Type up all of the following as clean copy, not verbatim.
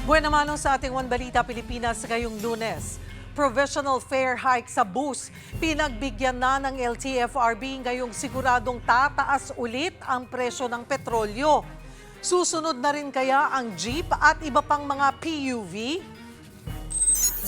Buwan naman sa ating One Balita Pilipinas ngayong Lunes. Provisional fare hike sa bus. Pinagbigyan na ng LTFRB ngayong siguradong tataas ulit ang presyo ng petrolyo. Susunod na rin kaya ang jeep at iba pang mga PUV?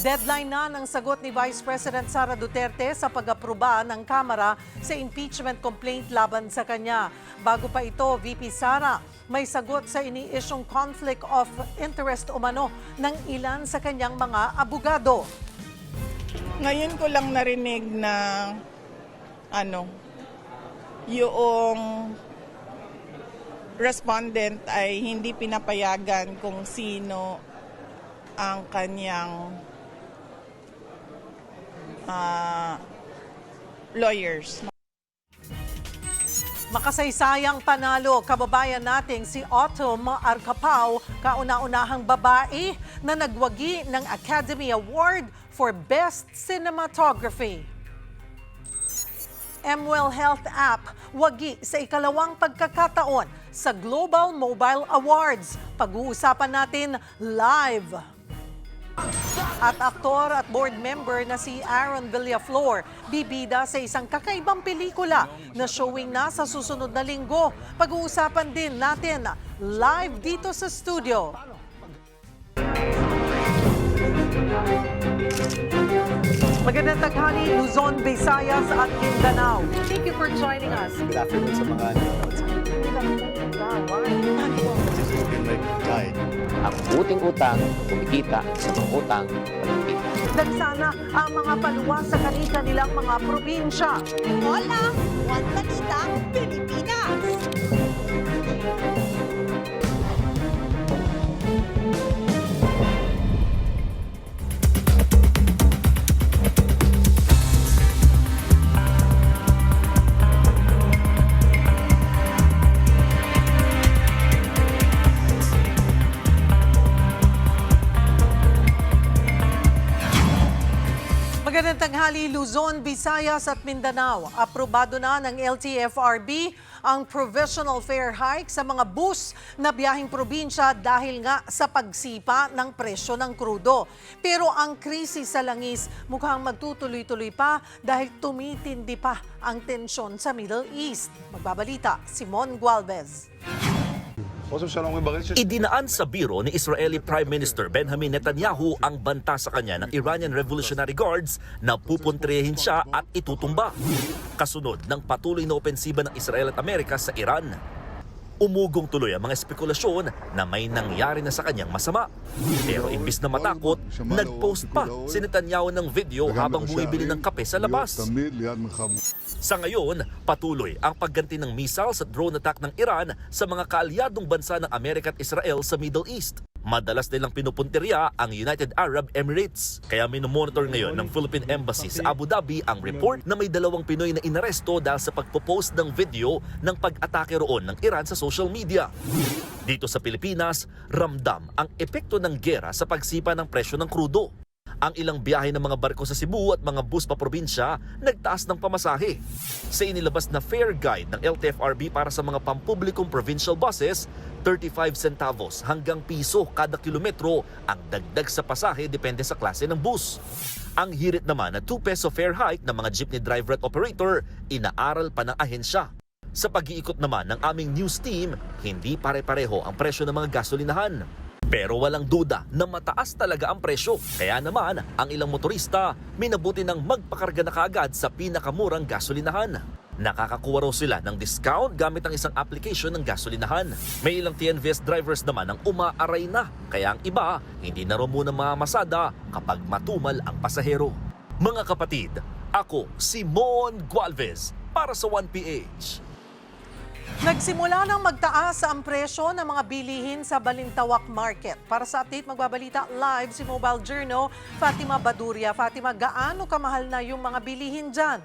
Deadline na ng sagot ni Vice President Sara Duterte sa pag-aproba ng Kamara sa impeachment complaint laban sa kanya. Bago pa ito, VP Sara, may sagot sa ini-isyong conflict of interest umano ng ilan sa kanyang mga abogado. Ngayon ko lang narinig na yung respondent ay hindi pinapayagan kung sino ang kanyang lawyers. Makasaysayang panalo, kababayan nating si Autumn Arcapao, kauna-unahang babae na nagwagi ng Academy Award for Best Cinematography. MWell Health App, wagi sa ikalawang pagkakataon sa Global Mobile Awards. Pag-uusapan natin live. At aktor at board member na si Aaron Villaflor, bibida sa isang kakaibang pelikula na showing na sa susunod na linggo. Pag-uusapan din natin live dito sa studio. Magandang taghali, Luzon, Visayas at Mindanao. Thank you for joining us. Good afternoon sa mga nanonood sa guide. Ang buting utang, kumikita sa mga utang, pagkikita. Nagsana ang mga paluwas sa kanilang mga probinsya. Hola! One Balita, Pilipinas! Magandang tanghali, Luzon, Visayas at Mindanao. Aprobado na ng LTFRB ang provisional fare hike sa mga bus na biyaheng probinsya dahil nga sa pagsipa ng presyo ng krudo. Pero ang krisis sa langis mukhang magtutuloy-tuloy pa dahil tumitindi pa ang tensyon sa Middle East. Magbabalita, Simon Gualvez. Idinaan sa biro ni Israeli Prime Minister Benjamin Netanyahu ang banta sa kanya ng Iranian Revolutionary Guards na pupuntrihin siya at itutumba. Kasunod ng patuloy na opensiba ng Israel at Amerika sa Iran. Umugong tuloy ang mga espekulasyon na may nangyari na sa kanyang masama. Pero imbis na matakot, nag-post pa si Netanyahu ng video habang bumibili ng kape sa labas. Sa ngayon, patuloy ang pagganti ng missiles at drone attack ng Iran sa mga kaalyadong bansa ng Amerika at Israel sa Middle East. Madalas nilang pinupuntirya ang United Arab Emirates. Kaya minomonitor ngayon ng Philippine Embassy sa Abu Dhabi ang report na may 2 Pinoy na inaresto dahil sa pagpo-post ng video ng pag-atake roon ng Iran sa social media. Dito sa Pilipinas, ramdam ang epekto ng gera sa pagsipa ng presyo ng krudo. Ang ilang biyahe ng mga barko sa Cebu at mga bus pa probinsya nagtaas ng pamasahe. Sa inilabas na fare guide ng LTFRB para sa mga pampublikong provincial buses, 35 centavos hanggang piso kada kilometro ang dagdag sa pasahe depende sa klase ng bus. Ang hirit naman na 2 peso fare hike ng mga jeepney driver at operator, inaaral pa ng ahensya. Sa pag-iikot naman ng aming news team, hindi pare-pareho ang presyo ng mga gasolinahan. Pero walang duda na mataas talaga ang presyo. Kaya naman, ang ilang motorista minabuti ng magpakarga na kaagad sa pinakamurang gasolinahan. Nakakakuha raw sila ng discount gamit ang isang application ng gasolinahan. May ilang TNVS drivers naman ang umaaray na. Kaya ang iba, hindi na raw muna mamasada kapag matumal ang pasahero. Mga kapatid, ako si Mon Gualvez para sa 1PH. Nagsimula nang magtaas ang presyo ng mga bilihin sa Balintawak Market. Para sa update, magbabalita live si Mobile Journal, Fatima Baduria. Fatima, gaano kamahal na yung mga bilihin dyan?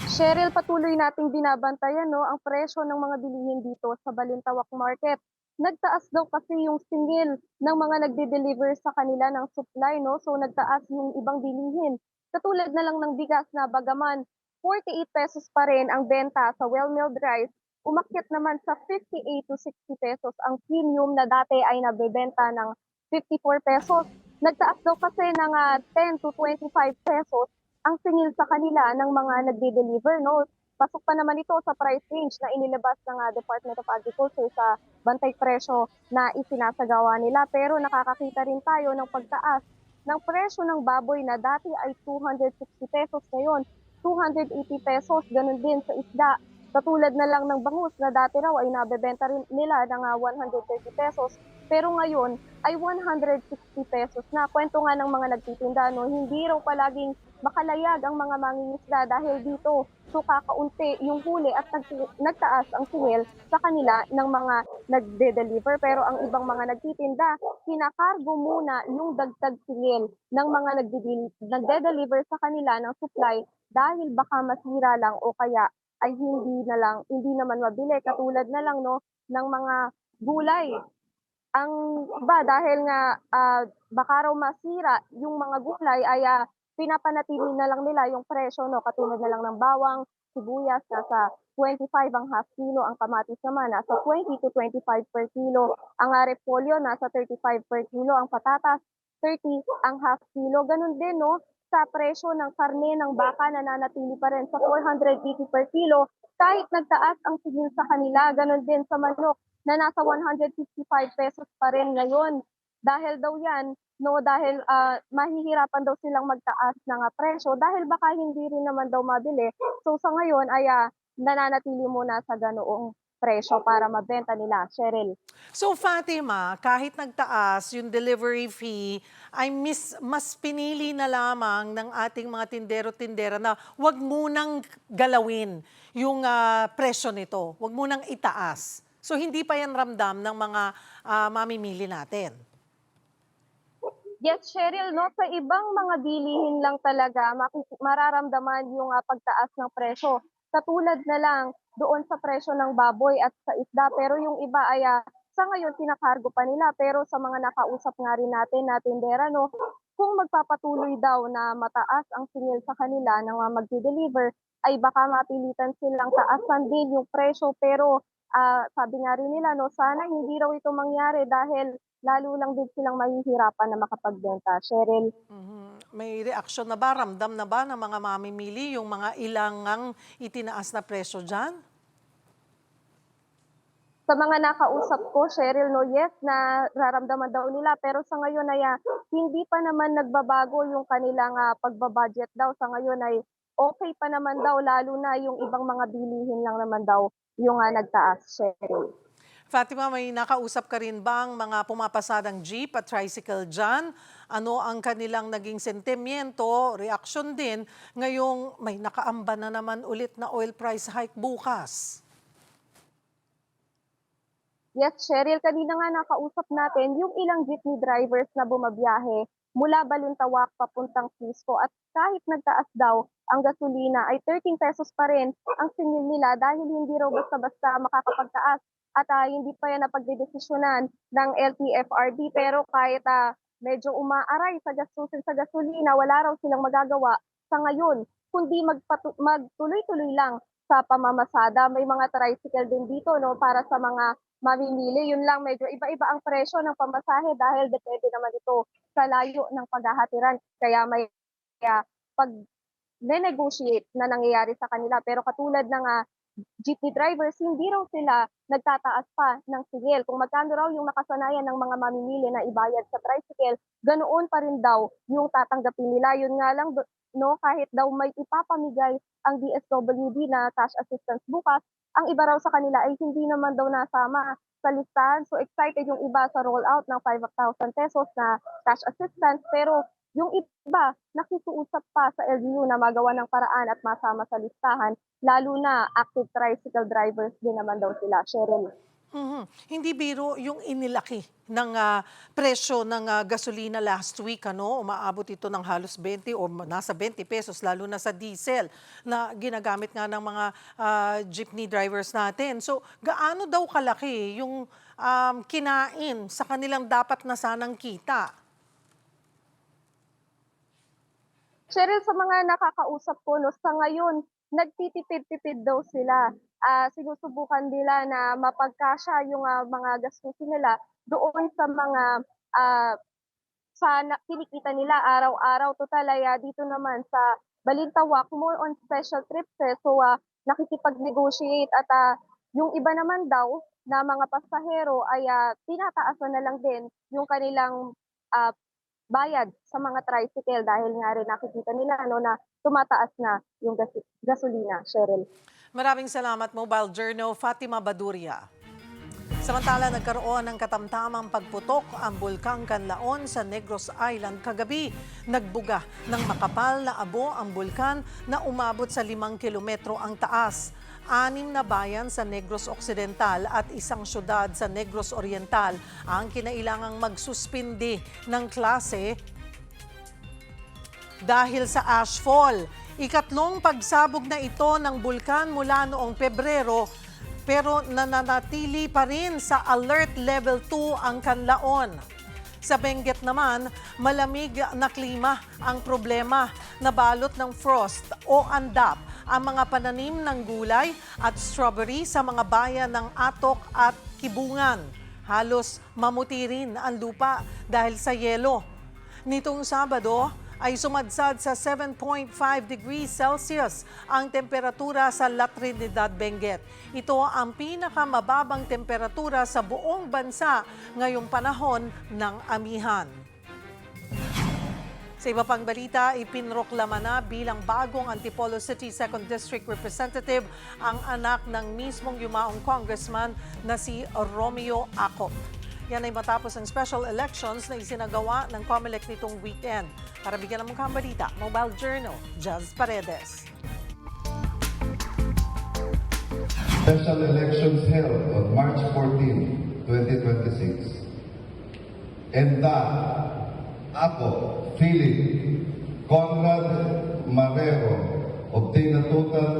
Cheryl, patuloy nating binabantayan ang presyo ng mga bilihin dito sa Balintawak Market. Nagtaas daw kasi yung singil ng mga nagde-deliver sa kanila ng supply, so nagtaas yung ibang bilihin. Katulad na lang ng bigas na bagaman 48 pesos pa rin ang benta sa well-milled rice umakyat naman sa 58 to 60 pesos ang premium na dati ay nabebenta ng 54 pesos. Nagtaas daw kasi ng 10 to 25 pesos ang singil sa kanila ng mga nagde-deliver, no? Pasok pa naman ito sa price range na inilabas ng Department of Agriculture sa bantay presyo na isinasagawa nila. Pero nakakakita rin tayo ng pagtaas ng presyo ng baboy na dati ay 260 pesos, ngayon 280 pesos, ganun din sa isda. Katulad na lang ng bangus na dati raw ay nabebenta rin nila ng 130 pesos, pero ngayon ay 160 pesos na. Kwento nga ng mga nagtitinda, no, hindi raw palaging makalayag ang mga mangingisda dahil dito so kakaunti yung huli at nagtaas ang singil sa kanila ng mga nagde-deliver. Pero ang ibang mga nagtitinda, kinakargo muna yung dagdag singil ng mga nagde-deliver sa kanila ng supply dahil baka masira lang o kaya ay hindi naman mabili, katulad na lang, no, ng mga gulay. Ang iba dahil nga baka raw masira yung mga gulay ay pinapanatili na lang nila yung presyo, no, katulad na lang ng bawang, sibuyas nasa 25 ang half kilo, ang kamatis naman nasa 20 to 25 per kilo, ang repolyo nasa 35 per kilo, ang patatas 30 ang half kilo. Ganun din, no, sa presyo ng karne ng baka, nananatili pa rin sa 480 per kilo kahit nagtaas ang singil sa kanila. Ganun din sa manok na nasa 155 pesos pa rin ngayon. Dahil daw yan, no, dahil mahihirapan daw silang magtaas ng presyo dahil baka hindi rin naman daw mabili. So sa ngayon ay nananatili muna sa ganoong presyo para mabenta nila. Cheryl. So Fatima, kahit nagtaas yung delivery fee, ay mas pinili na lamang ng ating mga tindero-tindera na wag munang galawin yung presyo nito. Wag munang itaas. So hindi pa yan ramdam ng mga mamimili natin. Yes, Cheryl, no, sa ibang mga bilihin lang talaga mararamdaman yung pagtaas ng presyo. Katulad na lang doon sa presyo ng baboy at sa isda, pero yung iba ay sa ngayon pinakargo pa nila. Pero sa mga nakausap nga rin natin na tindera, no, kung magpapatuloy daw na mataas ang singil sa kanila ng magdi-deliver, ay baka mapilitan silang taasan din yung presyo. Pero sabi nga rin nila, no, sana hindi raw ito mangyari dahil lalo lang din silang mahihirapan na makapagbenta. Cheryl. May reaksyon na ba, ramdam na ba ng mga mamimili yung mga ilangang itinaas na presyo dyan? Sa mga nakausap ko, Cheryl, no, yes, na nararamdaman daw nila. Pero sa ngayon ay hindi pa naman nagbabago yung kanilang pagbabudget daw. Sa ngayon ay okay pa naman daw, lalo na yung ibang mga bilihin lang naman daw yung nagtaas, Cheryl. Fatima, may nakausap ka rin bang mga pumapasadang jeep at tricycle dyan? Ano ang kanilang naging sentimiento, reaksyon din, ngayong may nakaamba na naman ulit na oil price hike bukas? Yes, Cheryl, kanina nga nakausap natin yung ilang jeepney drivers na bumabiyahe mula Balintawak papuntang Cusco, at kahit nagtaas daw ang gasolina ay 13 pesos pa rin ang singil nila dahil hindi raw basta-basta makakapagtaas at hindi pa yan napagdedesisyonan ng LTFRB. Pero kahit medyo umaaray sa gastusin sa gasolina, wala raw silang magagawa sa ngayon kundi magtuloy-tuloy lang sa pamamasada. May mga tricycle din dito, no, para sa mga mamimili. Yun lang, medyo iba-iba ang presyo ng pamasahe dahil depende naman ito sa layo ng paghahatiran. Kaya may pag-negotiate na nangyayari sa kanila. Pero katulad ng jeepney drivers, hindi raw sila nagtataas pa ng singil. Kung magkano raw yung nakasanayan ng mga mamimili na ibayad sa tricycle, ganoon pa rin daw yung tatanggapin nila. Yun nga lang, no, kahit daw may ipapamigay ang DSWD na cash assistance bukas, ang iba raw sa kanila ay hindi naman daw nasama sa listahan. So excited yung iba sa rollout ng 5,000 pesos na cash assistance, pero yung iba nakikiusap pa sa LGU na magawa ng paraan at masama sa listahan, lalo na active tricycle drivers din naman daw sila, Cheryl. Hindi biro yung inilaki ng presyo ng gasolina last week, ano? Umaabot ito ng halos 20 o nasa 20 pesos, lalo na sa diesel na ginagamit nga ng mga jeepney drivers natin. So, gaano daw kalaki yung kinain sa kanilang dapat na sanang kita? Cheryl, sa mga nakakausap ko, no, sa ngayon, nagtitipid-tipid daw sila. sinusubukan nila na mapagkasya yung mga gastusin nila doon sa mga kinikita nila araw-araw. Total ay dito naman sa Balintawak, more on special trips so nakikipag-negotiate at yung iba naman daw na mga pasahero ay tinataasan na lang din yung kanilang bayad sa mga tricycle dahil nga rin nakikita nila na tumataas na yung gasolina, Cheryl. Maraming salamat, Mobile Journal Fatima Baduria. Samantala, nagkaroon ng katamtamang pagputok ang Bulkang Canlaon sa Negros Island kagabi. Nagbuga ng makapal na abo ang bulkan na umabot sa 5 kilometro ang taas. 6 na bayan sa Negros Occidental at isang syudad sa Negros Oriental ang kinailangang magsuspindi ng klase dahil sa ashfall. Ikatlong pagsabog na ito ng bulkan mula noong Pebrero, pero nananatili pa rin sa alert level 2 ang Canlaon. Sa Benguet naman, malamig na klima ang problema, nabalot ng frost o andap ang mga pananim ng gulay at strawberry sa mga bayan ng Atok at Kibungan. Halos mamuti rin ang lupa dahil sa yelo. Nitong Sabado, ay sumadsad sa 7.5 degrees Celsius ang temperatura sa La Trinidad, Benguet. Ito ang pinakamababang temperatura sa buong bansa ngayong panahon ng amihan. Sa iba pang balita, ipinroklama na bilang bagong Antipolo City 2nd District Representative ang anak ng mismong yumaong congressman na si Romeo Acop. Yan ay matapos ang special elections na isinagawa ng COMELEC nitong weekend. Para bigyan ng mukhang balita, Mobile Journal, Jazz Paredes. Special elections held on March 14, 2026. And ako, Philip Conrad Marrero, obtained a total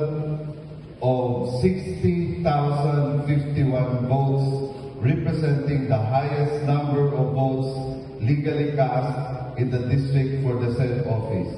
of 60,051 votes, representing the highest number of votes legally cast in the district for the said office.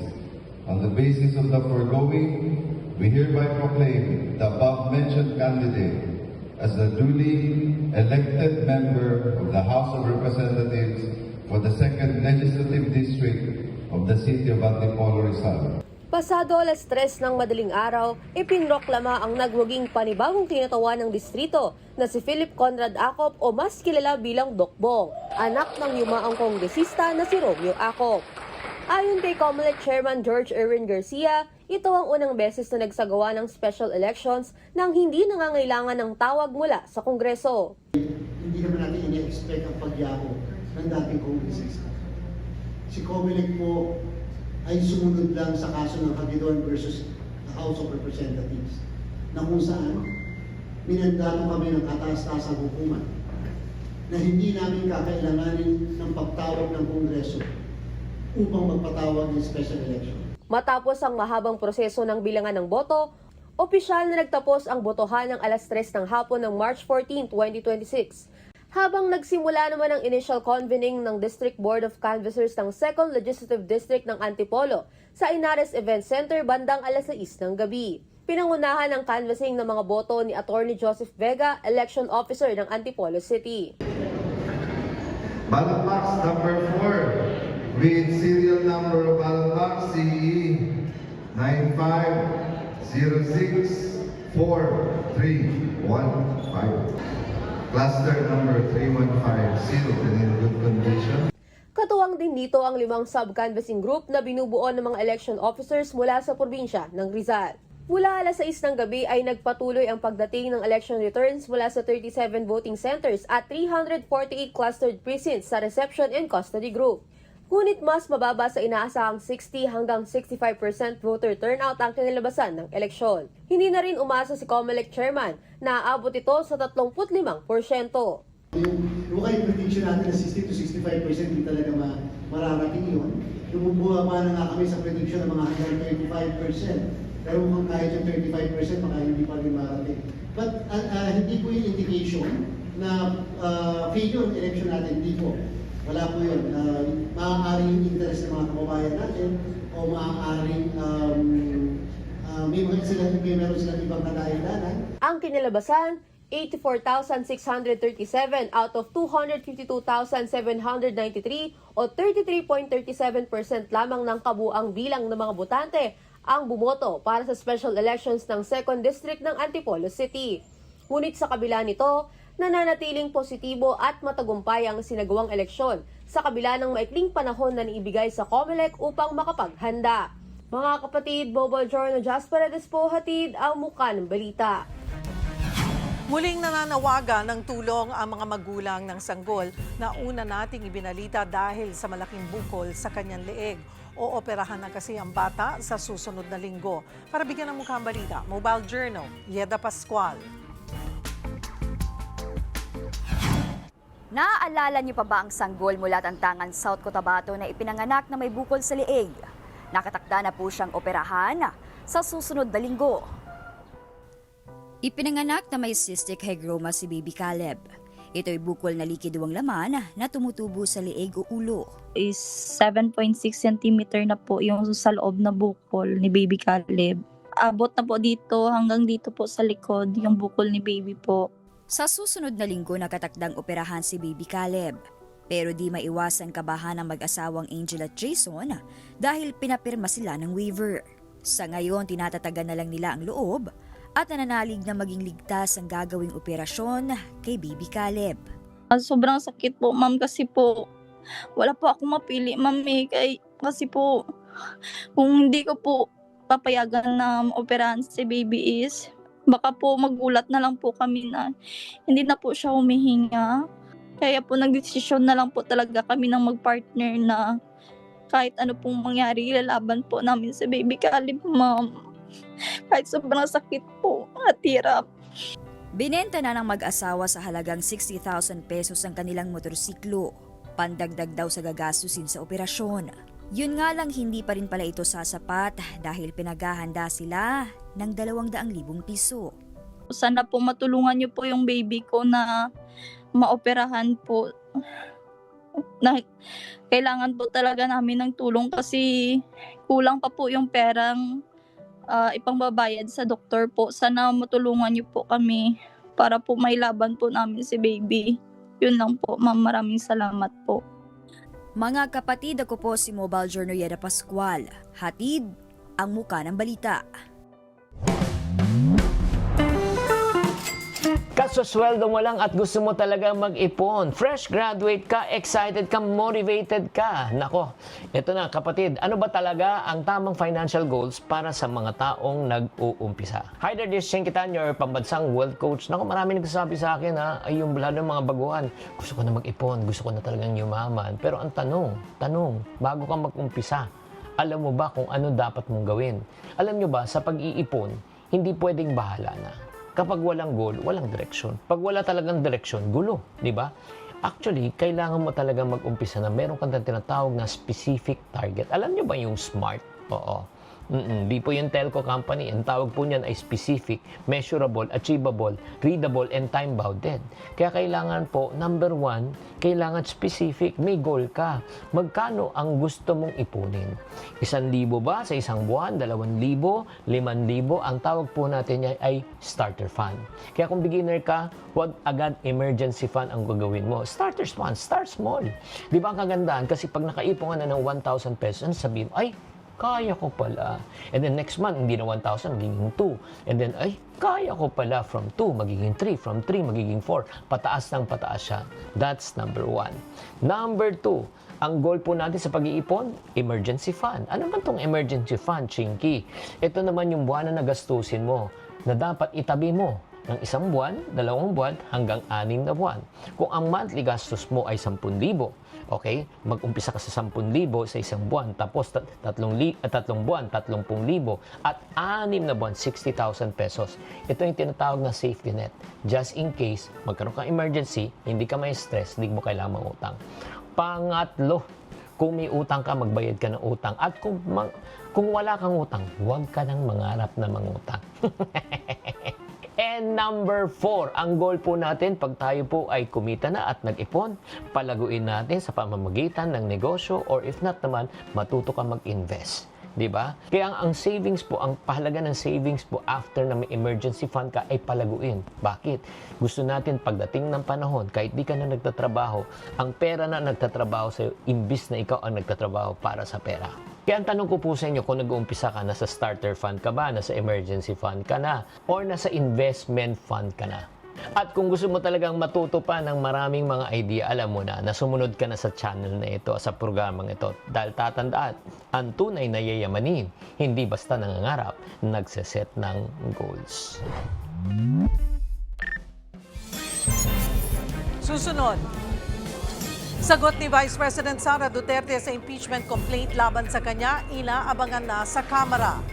On the basis of the foregoing, we hereby proclaim the above-mentioned candidate as the duly elected member of the House of Representatives for the 2nd Legislative District of the City of Antipolo, Rizal. Pasado alas 3 ng madaling araw, ipinroklama ang nagwaging panibagong kinatawan ng distrito na si Philip Conrad Acop o mas kilala bilang Dokbong, anak ng yumaang kongresista na si Romeo Acop. Ayon kay COMELEC Chairman George Erwin Garcia, ito ang unang beses na nagsagawa ng special elections nang hindi nangangailangan ng tawag mula sa Kongreso. Hindi naman natin ini-expect ang pagyako ng dating kongresista. Si COMELEC po ay sumunod lang sa kaso ng Hagedorn versus the House of Representatives na kung saan minandato kami ng kataas-tasang hukuman na hindi namin kakailanganin ng pagtawag ng Kongreso upang magpatawag ng special election. Matapos ang mahabang proseso ng bilangan ng boto, opisyal na nagtapos ang botohan ng alas 3 ng hapon ng March 14, 2026. Habang nagsimula naman ang initial convening ng District Board of Canvassers ng 2nd Legislative District ng Antipolo sa Inares Event Center bandang alas 6 ng gabi. Pinangunahan ang canvassing ng mga boto ni Attorney Joseph Vega, Election Officer ng Antipolo City. Ballot box number 4 with serial number of ballot box CE 95064315. Cluster number 315, sealed and in good condition. Katuwang din dito ang 5 sub-canvassing group na binubuo ng mga election officers mula sa probinsya ng Rizal. Mula alas 6 ng gabi ay nagpatuloy ang pagdating ng election returns mula sa 37 voting centers at 348 clustered precincts sa reception and custody group. Ngunit mas mababa sa inaasahang 60 hanggang 65% voter turnout ang kinilabasan ng eleksyon. Hindi na rin umasa si COMELEC Chairman na aabot ito sa 35%. Yung kayo prediction natin na 60 to 65% hindi talaga mararating yun. Bumaba na nga kami sa prediction ng mga hanggang 35%. Pero kung kahit yung 35% baka hindi pa rin marating. But hindi po yung indication na failure ng election natin, hindi po. Wala po yun. Maaaring yung interest ng mga kababayan natin o maaaring meron silang ibang kadahilanan. Ang kinalabasan, 84,637 out of 252,793 o 33.37% lamang ng kabuang bilang ng mga botante ang bumoto para sa special elections ng 2nd District ng Antipolo City. Ngunit sa kabila nito, nananatiling positibo at matagumpay ang sinagawang eleksyon sa kabila ng maikling panahon na niibigay sa COMELEC upang makapaghanda. Mga kapatid, Bobo Jorno Jasper po hatid ang muka ng balita. Muling nananawagan ng tulong ang mga magulang ng sanggol na una nating ibinalita dahil sa malaking bukol sa kanyang leeg. Ooperahan na kasi ang bata sa susunod na linggo. Para bigyan ng mukhang balita, Mobile Journal, Yeda Pascual. Naaalala niyo pa ba ang sanggol mula Tantangan, South Cotabato na ipinanganak na may bukol sa leeg? Nakatakda na po siyang operahan sa susunod na linggo. Ipinanganak na may cystic hygroma si Baby Caleb. Ito'y bukol na likido ang laman na tumutubo sa leeg o ulo. Is 7.6 cm na po yung sa loob na bukol ni Baby Caleb. Abot na po dito hanggang dito po sa likod yung bukol ni Baby po. Sa susunod na linggo nakatakdang operahan si Baby Caleb. Pero di maiwasan kabahan ng mag-asawang Angel at Jason dahil pinapirma sila ng waiver. Sa ngayon, tinatatagan na lang nila ang loob at nananalig na maging ligtas ang gagawing operasyon kay Baby Caleb. Sobrang sakit po, ma'am, kasi po wala po ako mapili, ma'am, kasi po kung hindi ko po papayagan na operahan si Baby is baka po magulat na lang po kami na hindi na po siya humihinga. Kaya po nagdesisyon na lang po talaga kami ng magpartner na kahit ano pong mangyari, ilalaban po namin si Baby Caleb, ma'am. Kahit sobrang sakit po at hirap. Binenta na ng mag-asawa sa halagang 60,000 pesos ang kanilang motorsiklo. Pandagdag daw sa gagastusin sa operasyon. Yun nga lang hindi pa rin pala ito sasapat dahil pinaghahanda sila ng 200,000 piso. Sana po matulungan niyo po yung baby ko na maoperahan po. Na, kailangan po talaga namin ng tulong kasi kulang pa po yung perang ipangbabayad sa doktor po. Sana matulungan niyo po kami para po mailaban po namin si Baby. Yun lang po, ma'am. Maraming salamat po. Mga kapatid, ako po si Mobile Journal Yeda Pascual. Hatid ang muka ng balita. Kasusweldo mo lang at gusto mo talaga mag-ipon. Fresh graduate ka, excited ka, motivated ka. Nako, ito na kapatid, ano ba talaga ang tamang financial goals para sa mga taong nag-uumpisa? Hi there, this is Shinkitan, your pambansang wealth coach. Nako, marami nagsasabi sa akin ay yung lalo ng mga baguhan. Gusto ko na mag-ipon, gusto ko na talagang yumaman. Pero ang tanong, bago ka mag-umpisa, alam mo ba kung ano dapat mong gawin? Alam nyo ba, sa pag-iipon, hindi pwedeng bahala na. Kapag walang goal, walang direksyon. Pag wala talagang direksyon, gulo, di ba? Actually, kailangan mo talaga mag-umpisa na meron kang tinatawag na specific target. Alam nyo ba yung SMART? Oo. Di po yung telco company. Ang tawag po niyan ay specific, measurable, achievable, readable, and time-bounded. Kaya kailangan po, number 1, kailangan specific. May goal ka. Magkano ang gusto mong ipunin? 1,000 ba sa isang buwan? 2,000? 5,000? Ang tawag po natin yan ay starter fund. Kaya kung beginner ka, huwag agad emergency fund ang gagawin mo. Starter fund, start small. Di ba ang kagandahan? Kasi pag nakaipon ka na ng 1,000 pesos, sabihin, ay, kaya ko pala. And then next month, hindi na 1,000, magiging 2. And then, ay, kaya ko pala from 2, magiging 3. From 3, magiging 4. Pataas ng pataas siya. That's number 1. Number 2, ang goal po natin sa pag-iipon, emergency fund. Ano ba itong emergency fund, Chinky? Ito naman yung buwan na nagastusin mo na dapat itabi mo ng 1 buwan, 2 buwan, hanggang 6 na buwan. Kung ang monthly gastos mo ay 10,000, okay? Mag-umpisa ka sa 10,000 sa isang buwan, tapos 3 buwan, 30,000, at 6 na buwan, 60,000 pesos. Ito yung tinatawag na safety net. Just in case, magkaroon kang emergency, hindi ka may stress, hindi mo kailangan mangutang. Pangatlo, kung may utang ka, magbayad ka ng utang. At kung wala kang utang, huwag ka nang mangarap na mangutang. And number 4, ang goal po natin pag tayo po ay kumita na at nag-ipon, palaguin natin sa pamamagitan ng negosyo or if not naman, matuto ka mag-invest. Di ba? Kaya ang savings po, ang pahalaga ng savings po after na may emergency fund ka ay palaguin. Bakit? Gusto natin pagdating ng panahon, kahit di ka na nagtatrabaho, ang pera na nagtatrabaho sa'yo, imbis na ikaw ang nagtatrabaho para sa pera. Kaya ang tanong ko po sa inyo, kung nag-uumpisa ka, nasa starter fund ka ba, nasa emergency fund ka na, or nasa investment fund ka na? At kung gusto mo talagang matuto pa ng maraming mga idea, alam mo na sumunod ka na sa channel na ito, sa programang ito. Dahil tatandaan, ang tunay na yayamanin, hindi basta nangangarap, nagseset ng goals. Susunod, sagot ni Vice President Sara Duterte sa impeachment complaint laban sa kanya, inaabangan na sa Kamara.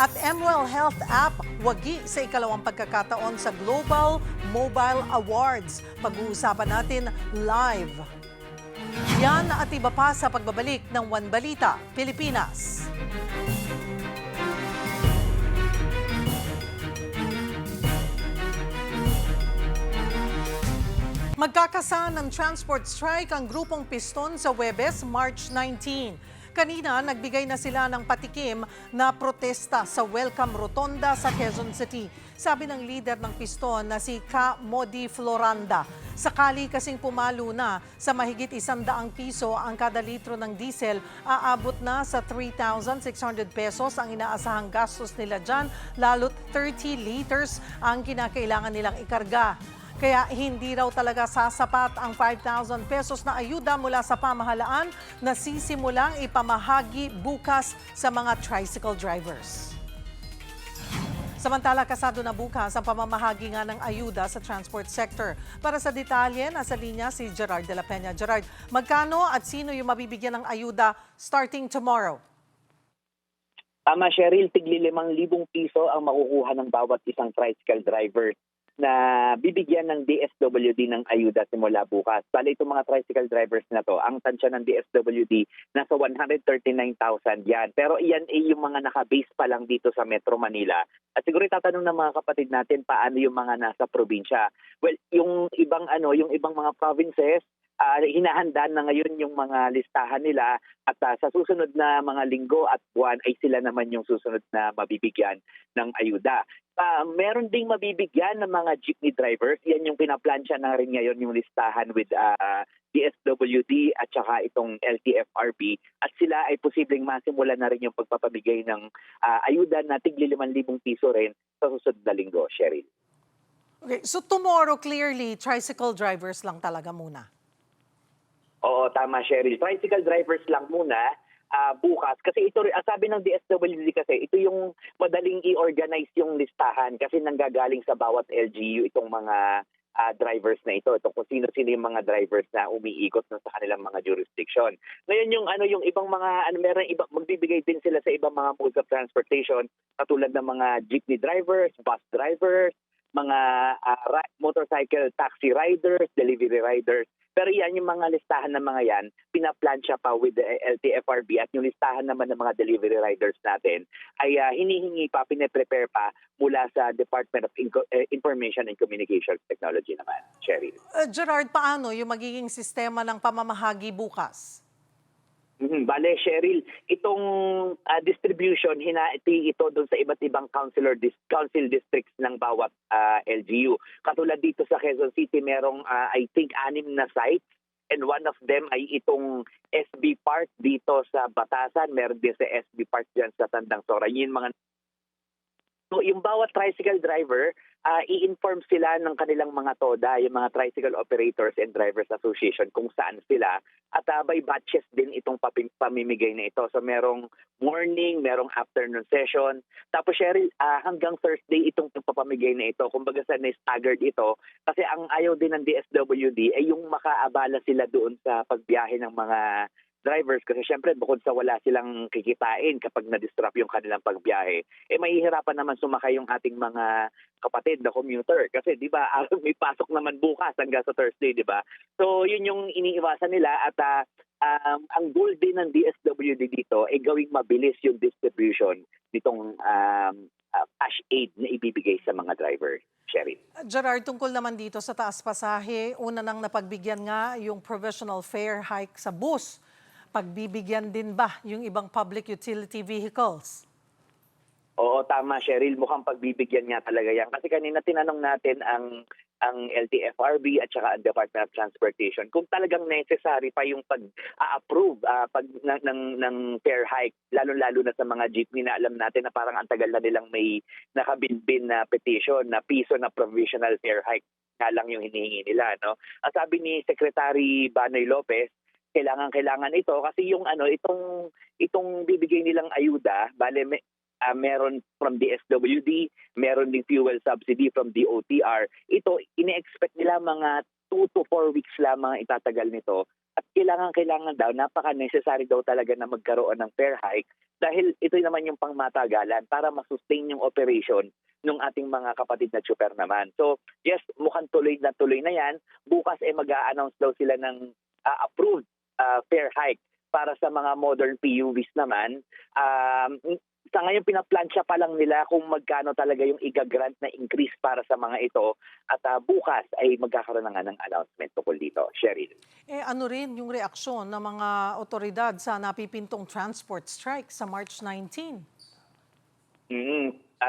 At MWell Health App, wagi sa ikalawang pagkakataon sa Global Mobile Awards. Pag-uusapan natin live. Yan at iba pa sa pagbabalik ng One Balita, Pilipinas. Magkakasa ng transport strike ang grupong Piston sa Huwebes, March 19. Kanina, nagbigay na sila ng patikim na protesta sa Welcome Rotonda sa Quezon City. Sabi ng leader ng Piston na si Ka Modi Floranda, sakali kasing pumalo na sa mahigit 100 piso ang kada litro ng diesel, aabot na sa 3,600 pesos ang inaasahang gastos nila dyan, lalo't 30 liters ang kinakailangan nilang ikarga. Kaya hindi raw talaga sasapat ang 5,000 pesos na ayuda mula sa pamahalaan na sisimulang ipamahagi bukas sa mga tricycle drivers. Samantala, kasado na bukas ang pamamahagi nga ng ayuda sa transport sector. Para sa detalye, nasa linya si Gerard de la Peña. Gerard, magkano at sino yung mabibigyan ng ayuda starting tomorrow? Tama, Cheryl, tigli 5,000 piso ang makukuha ng bawat isang tricycle driver na bibigyan ng DSWD ng ayuda simula bukas. Bale, itong mga tricycle drivers na to, ang tansya ng DSWD nasa 139,000 yan. Pero iyan ay yung mga naka-base pa lang dito sa Metro Manila. At siguro itatanong ng mga kapatid natin paano yung mga nasa probinsya. Well, yung ibang mga provinces, hinahanda na ngayon yung mga listahan nila at sa susunod na mga linggo at buwan ay sila naman yung susunod na mabibigyan ng ayuda. Meron ding mabibigyan ng mga jeepney drivers. Yan yung pinaplansya na rin ngayon yung listahan with DSWD at saka itong LTFRB. At sila ay posibleng masimula na rin yung pagpapabigay ng ayuda na tigli 5,000 piso rin sa susunod na linggo, Cheryl. Okay, so tomorrow clearly tricycle drivers lang talaga muna. Oo, tama, Cheryl. Tricycle drivers lang muna bukas. Kasi ito, sabi ng DSWD kasi, ito yung madaling i-organize yung listahan kasi nanggagaling sa bawat LGU itong mga drivers na ito. Ito kung sino-sino yung mga drivers na umiikot na sa kanilang mga jurisdiction. Ngayon yung ibang mga, magbibigay din sila sa ibang mga modes of transportation katulad ng mga jeepney drivers, bus drivers, mga motorcycle taxi riders, delivery riders. Pero yan, yung mga listahan ng mga yan, pinaplansya pa with the LTFRB at yung listahan naman ng mga delivery riders natin ay hinihingi pa, pinaprepare pa mula sa Department of Information and Communications Technology naman, Cheryl. Gerard, paano yung magiging sistema ng pamamahagi bukas? Bale, Cheryl, itong distribution, hinati ito doon sa iba't ibang council districts ng bawat LGU. Katulad dito sa Quezon City, merong I think 6 na sites and one of them ay itong SB Park dito sa Batasan. Meron din sa SB Park dyan sa Tandang Sora. So, yung bawat tricycle driver, i-inform sila ng kanilang mga TODA, yung mga Tricycle Operators and Drivers Association kung saan sila. At by batches din itong pamimigay na ito. So merong morning, merong afternoon session. Tapos Cheryl, hanggang Thursday itong papamigay na ito. Kumbaga sa staggered ito. Kasi ang ayaw din ng DSWD ay yung makaabala sila doon sa pagbiyahe ng mga drivers kasi syempre bukod sa wala silang kikitain kapag na-disrupt yung kanilang pagbiyahe, mahihirapan naman sumakay yung ating mga kapatid na commuter kasi di ba may pasok naman bukas hanggang sa Thursday, di ba? So yun yung iniiwasan nila at ang goal din ng DSWD dito ay gawing mabilis yung distribution nitong cash aid na ibibigay sa mga driver. Sherry. Gerard, tungkol naman dito sa taas pasahe, una nang napagbigyan nga yung provisional fare hike sa bus. Pagbibigyan din ba yung ibang public utility vehicles? Oo, tama, Cheryl. Mukhang pagbibigyan nga talaga yan. Kasi kanina tinanong natin ang LTFRB at saka ang Department of Transportation kung talagang necessary pa yung pag-approve ng fare hike, lalo-lalo na sa mga jeepney na alam natin na parang ang tagal na nilang may nakabinbin na petition na piso na provisional fare hike nga lang yung hinihingi nila. No? Ang sabi ni Secretary Banoy Lopez, kailangan ito kasi yung itong bibigay nilang ayuda, meron from DSWD, meron ding fuel subsidy from DOTR. Ito, ine-expect nila mga 2 to 4 weeks lamang itatagal nito. At kailangan daw, napaka-necessary daw talaga na magkaroon ng fare hike dahil ito naman yung pangmatagalan para masustain yung operation ng ating mga kapatid na tsuper naman. So, yes, mukhang tuloy na yan. Bukas mag-a-announce daw sila ng approved fare hike para sa mga modern PUVs naman. Sa ngayon, pinaplansya pa lang nila kung magkano talaga yung igagrant na increase para sa mga ito. At bukas ay magkakaroon na nga ng announcement tukol dito. Cheryl. Ano rin yung reaksyon ng mga otoridad sa napipintong transport strike sa March 19?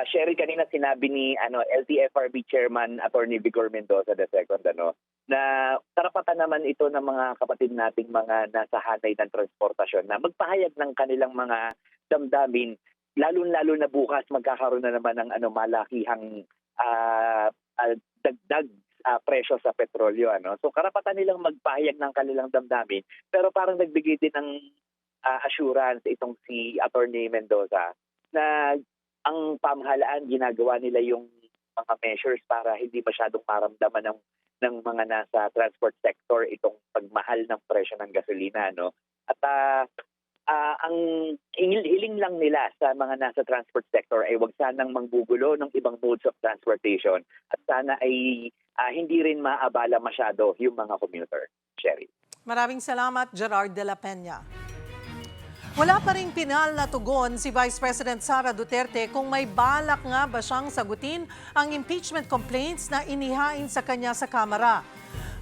Cheryl, kanina sinabi ni LTFRB Chairman Attorney Vigor Mendoza II na karapatan naman ito ng mga kapatid nating mga nasa hanay ng transportasyon na magpahayag ng kanilang mga damdamin. Lalo na bukas magkakaroon na naman ng malakihang dagdag presyo sa petrolyo. So karapatan nilang magpahayag ng kanilang damdamin pero parang nagbigay din ng assurance itong si Attorney Mendoza na ang pamahalaan ginagawa nila yung mga measures para hindi masyadong maramdaman ng mga nasa transport sector itong pagmahal ng presyo ng gasolina. At ang hiling lang nila sa mga nasa transport sector ay wag sanang manggugulo ng ibang modes of transportation at sana ay hindi rin maabala masyado yung mga commuter. Sherry. Maraming salamat, Gerard de la Peña. Wala pa ring pinal na tugon si Vice President Sara Duterte kung may balak nga ba siyang sagutin ang impeachment complaints na inihain sa kanya sa Kamara.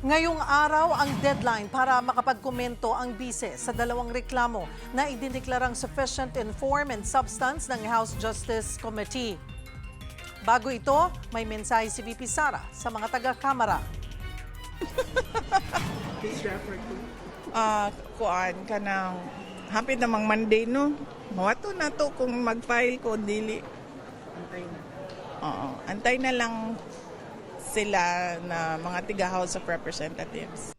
Ngayong araw ang deadline para makapagkomento ang bise sa dalawang reklamo na idineklarang sufficient in form and substance ng House Justice Committee. Bago ito, may mensahe si VP Sara sa mga taga-Kamara. Kuan ka ng hapit namang Monday, no? Mawato na to kung mag-file ko, dili. Antay na. Oo, antay na lang sila na mga tiga-House of Representatives.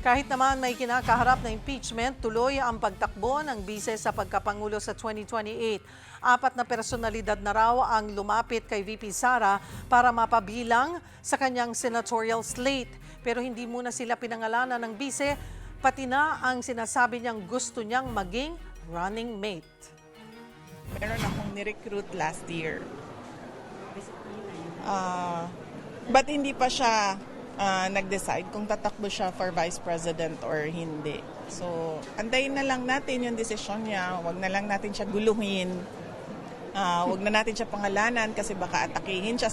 Kahit naman may kinakaharap na impeachment, tuloy ang pagtakbo ng bise sa pagkapangulo sa 2028. 4 na personalidad na raw ang lumapit kay VP Sara para mapabilang sa kanyang senatorial slate. Pero hindi muna sila pinangalanan ng bise, pati na ang sinasabi niyang gusto niyang maging running mate. Meron akong ni-recruit last year. But hindi pa siya nag-decide kung tatakbo siya for Vice President or hindi. So, antayin na lang natin yung desisyon niya. Huwag na lang natin siya guluhin. Huwag na natin siya pangalanan kasi baka atakihin siya.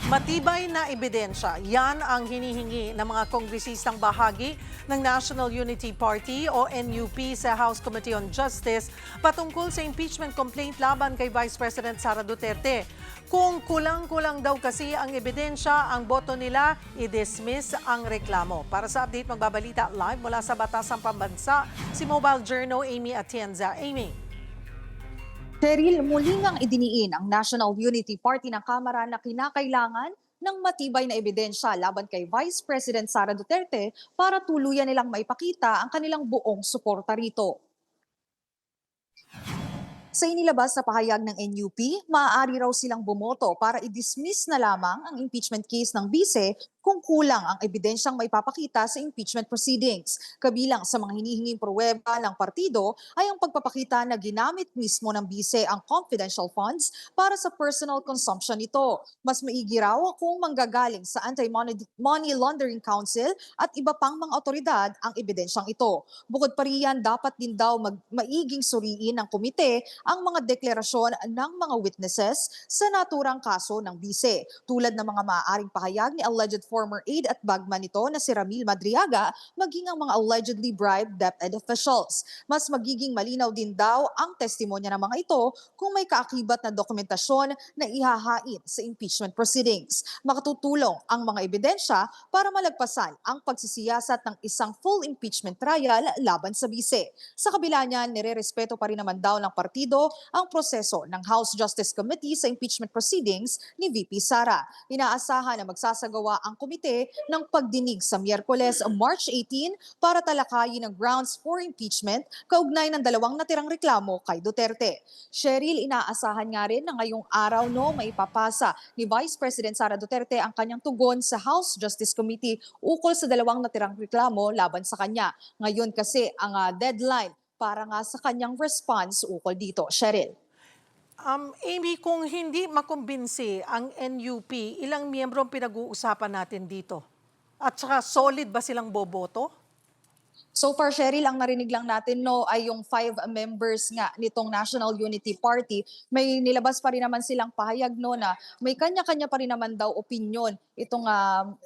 Matibay na ebidensya, yan ang hinihingi ng mga kongresistang bahagi ng National Unity Party o NUP sa House Committee on Justice patungkol sa impeachment complaint laban kay Vice President Sara Duterte. Kung kulang-kulang daw kasi ang ebidensya, ang boto nila, i-dismiss ang reklamo. Para sa update, magbabalita live mula sa Batasang Pambansa, si Mobile Journal Amy Atienza. Amy. Cheryl, muli ngang idiniin ang National Unity Party ng Kamara na kinakailangan ng matibay na ebidensya laban kay Vice President Sara Duterte para tuluyan nilang maipakita ang kanilang buong suporta rito. Sa inilabas na pahayag ng NUP, maaari raw silang bumoto para i-dismiss na lamang ang impeachment case ng bise kung kulang ang ebidensyang maipapakita sa impeachment proceedings. Kabilang sa mga hinihinging pruweba ng partido ay ang pagpapakita na ginamit mismo ng bise ang confidential funds para sa personal consumption nito. Mas maigi raw kung manggagaling sa Anti-Money Laundering Council at iba pang mga otoridad ang ebidensyang ito. Bukod pa riyan, dapat din daw maiging suriin ng komite ang mga deklarasyon ng mga witnesses sa naturang kaso ng bise, tulad ng mga maaaring pahayag ni alleged former former aide at bagman nito na si Ramil Madriaga, maging ang mga allegedly bribed DepEd officials. Mas magiging malinaw din daw ang testimonya ng mga ito kung may kaakibat na dokumentasyon na ihahain sa impeachment proceedings. Makatutulong ang mga ebidensya para malagpasan ang pagsisiyasat ng isang full impeachment trial laban sa bise. Sa kabila niyan, nirerespeto pa rin naman daw ng partido ang proseso ng House Justice Committee sa impeachment proceedings ni VP Sara. Inaasahan na magsasagawa ang komite ng pagdinig sa Miyerkules, March 18 para talakayin ang grounds for impeachment kaugnay ng 2 natirang reklamo kay Duterte. Cheryl, inaasahan nga rin na ngayong araw maipapasa ni Vice President Sara Duterte ang kanyang tugon sa House Justice Committee ukol sa 2 natirang reklamo laban sa kanya. Ngayon kasi ang deadline para nga sa kanyang response ukol dito. Cheryl. Amy, kung hindi makumbinsi ang NUP, ilang miyembro ang pinag-uusapan natin dito? At saka solid ba silang boboto? So far, Cheryl, ang narinig lang natin ay yung 5 members nga nitong National Unity Party. May nilabas pa rin naman silang pahayag na may kanya-kanya pa rin naman daw opinion itong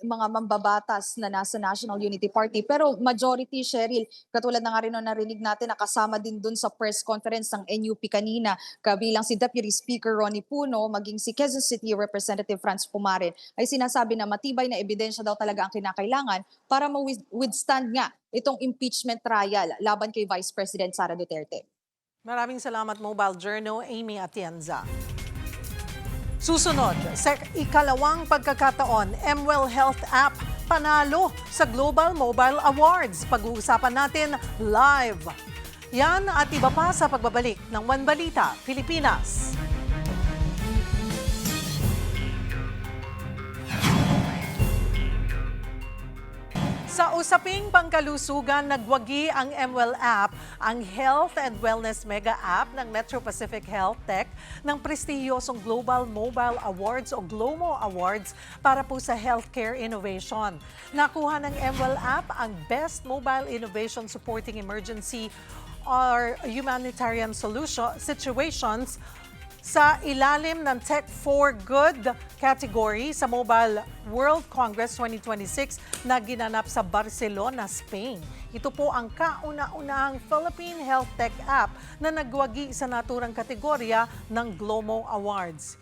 mga mambabatas na nasa National Unity Party. Pero majority, Cheryl, katulad na nga rin narinig natin, nakasama din dun sa press conference ng NUP kanina, kabilang si Deputy Speaker Ronnie Puno, maging si Quezon City Representative Franz Pumarin, ay sinasabi na matibay na ebidensya daw talaga ang kinakailangan para ma-withstand nga itong impeachment trial laban kay Vice President Sara Duterte. Maraming salamat, Mobile Journal, Amy Atienza. Susunod, sa ikalawang pagkakataon, MWell Health App panalo sa Global Mobile Awards. Pag-uusapan natin live. Yan at iba pa sa pagbabalik ng One Balita, Pilipinas. Sa usaping pangkalusugan, nagwagi ang MWell app, ang Health and Wellness Mega App ng Metro Pacific Health Tech ng prestihiyosong Global Mobile Awards o GLOMO Awards para po sa healthcare innovation. Nakuha ng MWell app ang Best Mobile Innovation Supporting Emergency or Humanitarian Situations sa ilalim ng Tech for Good category sa Mobile World Congress 2026 na ginanap sa Barcelona, Spain. Ito po ang kauna-unahang Philippine Health Tech App na nagwagi sa naturang kategorya ng GLOMO Awards.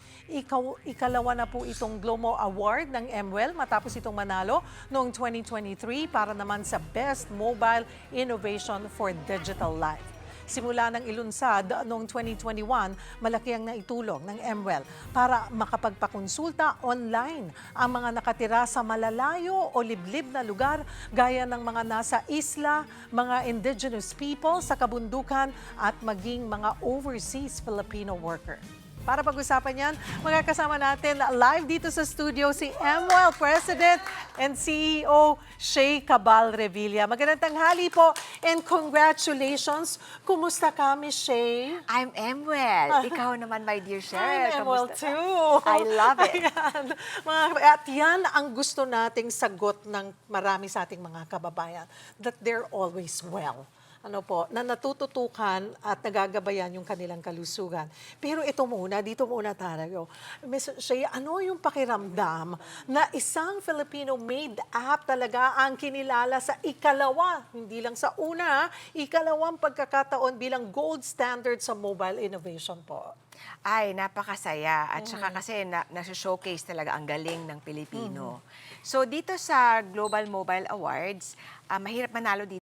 Ikalawa na po itong GLOMO Award ng MWell matapos itong manalo noong 2023 para naman sa Best Mobile Innovation for Digital Life. Simula ng ilunsad noong 2021, malaki ang naitulong ng MWell para makapagpakonsulta online ang mga nakatira sa malalayo o liblib na lugar gaya ng mga nasa isla, mga indigenous people sa kabundukan at maging mga overseas Filipino worker. Para pag-usapan yan, magkakasama natin live dito sa studio si MWell President and CEO Shay Cabal Revilla. Magandang tanghali po and congratulations. Kumusta ka, Miss Shay? I'm MWell. Ikaw naman, my dear Cheryl. I'm MWell too. I love it. Ayan. At yan ang gusto nating sagot ng marami sa ating mga kababayan, that they're always well. Na natututukan at nagagabayan yung kanilang kalusugan. Pero dito muna tayo. Ms. Shay, ano yung pakiramdam na isang Filipino-made app talaga ang kinilala sa ikalawa, hindi lang sa una, ikalawang pagkakataon bilang gold standard sa mobile innovation po? Ay, napakasaya. At saka kasi nasa-showcase talaga ang galing ng Pilipino. So dito sa Global Mobile Awards, mahirap manalo dito.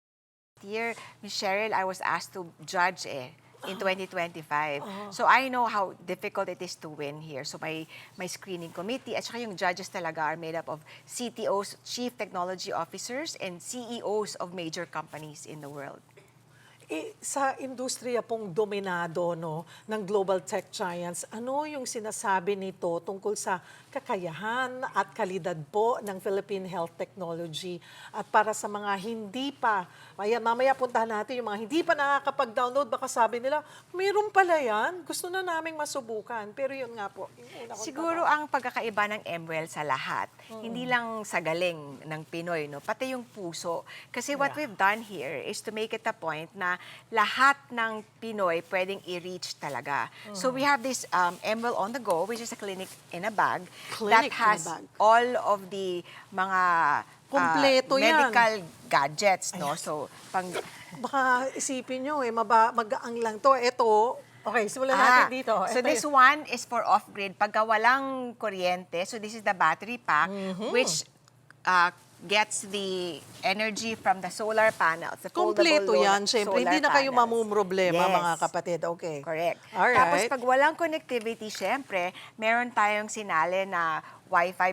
Year, Ms. Cheryl, I was asked to judge in 2025. So I know how difficult it is to win here. So my screening committee at saka yung judges talaga are made up of CTOs, Chief Technology Officers, and CEOs of major companies in the world. Sa industriya pong dominado ng global tech giants, ano yung sinasabi nito tungkol sa kakayahan at kalidad po ng Philippine health technology? At para sa mga hindi pa, mamaya puntahan natin yung mga hindi pa nakakapag-download, baka sabi nila, mayroon pala yan, gusto na naming masubukan. Pero yun nga po. Siguro ang pagkakaiba ng MWell sa lahat, hindi lang sa galing ng Pinoy, pati yung puso. Kasi what we've done here is to make it a point na na lahat ng Pinoy pwedeng i-reach talaga. So we have this MWell on the go, which is a clinic in a bag Clinic in that a has bag. all of the mga Kompleto yan. medical gadgets, no? So pang Baka isipin nyo, mag-aang lang to. Ito, okay, simulan natin dito. So Ito this one is for off-grid. Pagka walang kuryente, so this is the battery pack, which gets the energy from the solar panels. The Kompleto foldable yan, syempre. solar Hindi na kayo panels. mamumroblema, Yes. mga kapatid. Okay. Correct. Alright. Tapos pag walang connectivity, syempre, meron tayong sinali na Wi-Fi,